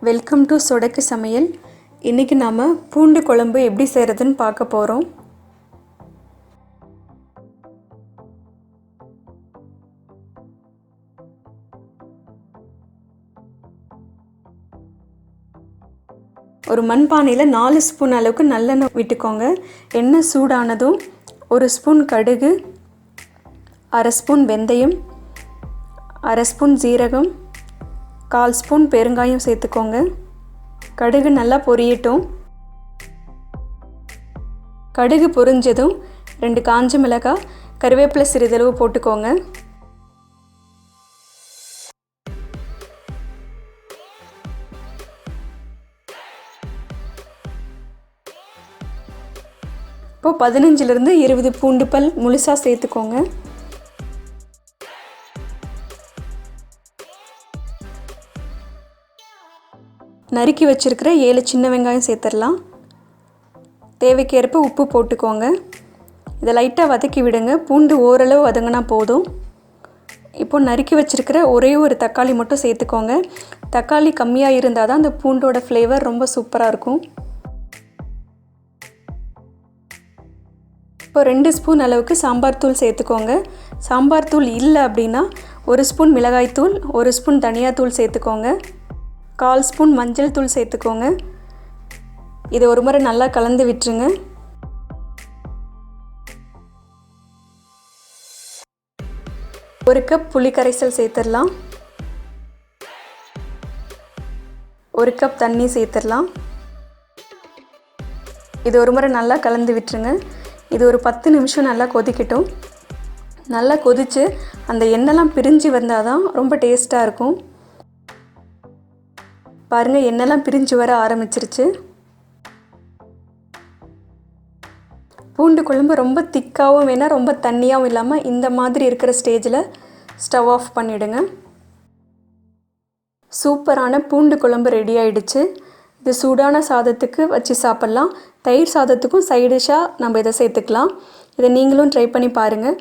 Welcome to சொடக்கு சமையல். இன்றைக்கி நாம் பூண்டு குழம்பு எப்படி செய்கிறதுன்னு பார்க்க போகிறோம். ஒரு மண்பானையில் 4 ஸ்பூன் அளவுக்கு நல்லெண்ணெய் விட்டுக்கோங்க. எண்ணெய் சூடானதும் 1 ஸ்பூன் கடுகு, 1/2 ஸ்பூன் வெந்தயம், 1/2 ஸ்பூன் ஜீரகம், 1/4 ஸ்பூன் பெருங்காயம் சேர்த்துக்கோங்க. கடுகு நல்லா பொரியட்டும். கடுகு பொரிஞ்சதும் 2 காஞ்ச மிளகாய், கருவேப்பிலை சிறிதளவு போட்டுக்கோங்க. இப்போது 15லிருந்து 20 பூண்டு பல் முழுசாக சேர்த்துக்கோங்க. நறுக்கி வச்சுருக்கிற 7 சின்ன வெங்காயம் சேர்த்துடலாம். தேவைக்கேற்ப உப்பு போட்டுக்கோங்க. இதை லைட்டாக வதக்கி விடுங்க. பூண்டு ஓரளவு வதங்கினா போதும். இப்போது நறுக்கி வச்சுருக்கிற ஒரே ஒரு தக்காளி மட்டும் சேர்த்துக்கோங்க. தக்காளி கம்மியாக இருந்தால் தான் அந்த பூண்டோட ஃப்ளேவர் ரொம்ப சூப்பராக இருக்கும். இப்போ 2 ஸ்பூன் அளவுக்கு சாம்பார் தூள் சேர்த்துக்கோங்க. சாம்பார் தூள் இல்லை அப்படின்னா 1 ஸ்பூன் மிளகாய் தூள், 1 ஸ்பூன் தனியாத்தூள் சேர்த்துக்கோங்க. 1/4 ஸ்பூன் மஞ்சள் தூள் சேர்த்துக்கோங்க. இதை ஒரு முறை நல்லா கலந்து விட்டுருங்க. ஒரு கப் புளி கரைசல் சேர்த்துடலாம். 1 கப் தண்ணி சேர்த்துடலாம். இது ஒரு முறை நல்லா கலந்து விட்டுருங்க. இது ஒரு 10 நிமிஷம் நல்லா கொதிக்கட்டும். நல்லா கொதித்து அந்த எண்ணெய்லாம் பிரிஞ்சு வந்தால் தான் ரொம்ப டேஸ்ட்டாக இருக்கும். பாருங்கள், எண்ணெய்லாம் பிரிஞ்சு வர ஆரம்பிச்சிருச்சு. பூண்டு குழம்பு ரொம்ப திக்காகவும் வேணாம், ரொம்ப தண்ணியாகவும் இல்லாமல் இந்த மாதிரி இருக்கிற ஸ்டேஜில் ஸ்டவ் ஆஃப் பண்ணிவிடுங்க. சூப்பரான பூண்டு குழம்பு ரெடி ஆகிடுச்சு. இது சூடான சாதத்துக்கு வச்சு சாப்பிட்லாம். தயிர் சாதத்துக்கும் சைடிஷாக நம்ம இதை சேர்த்துக்கலாம். இதை நீங்களும் ட்ரை பண்ணி பாருங்கள்.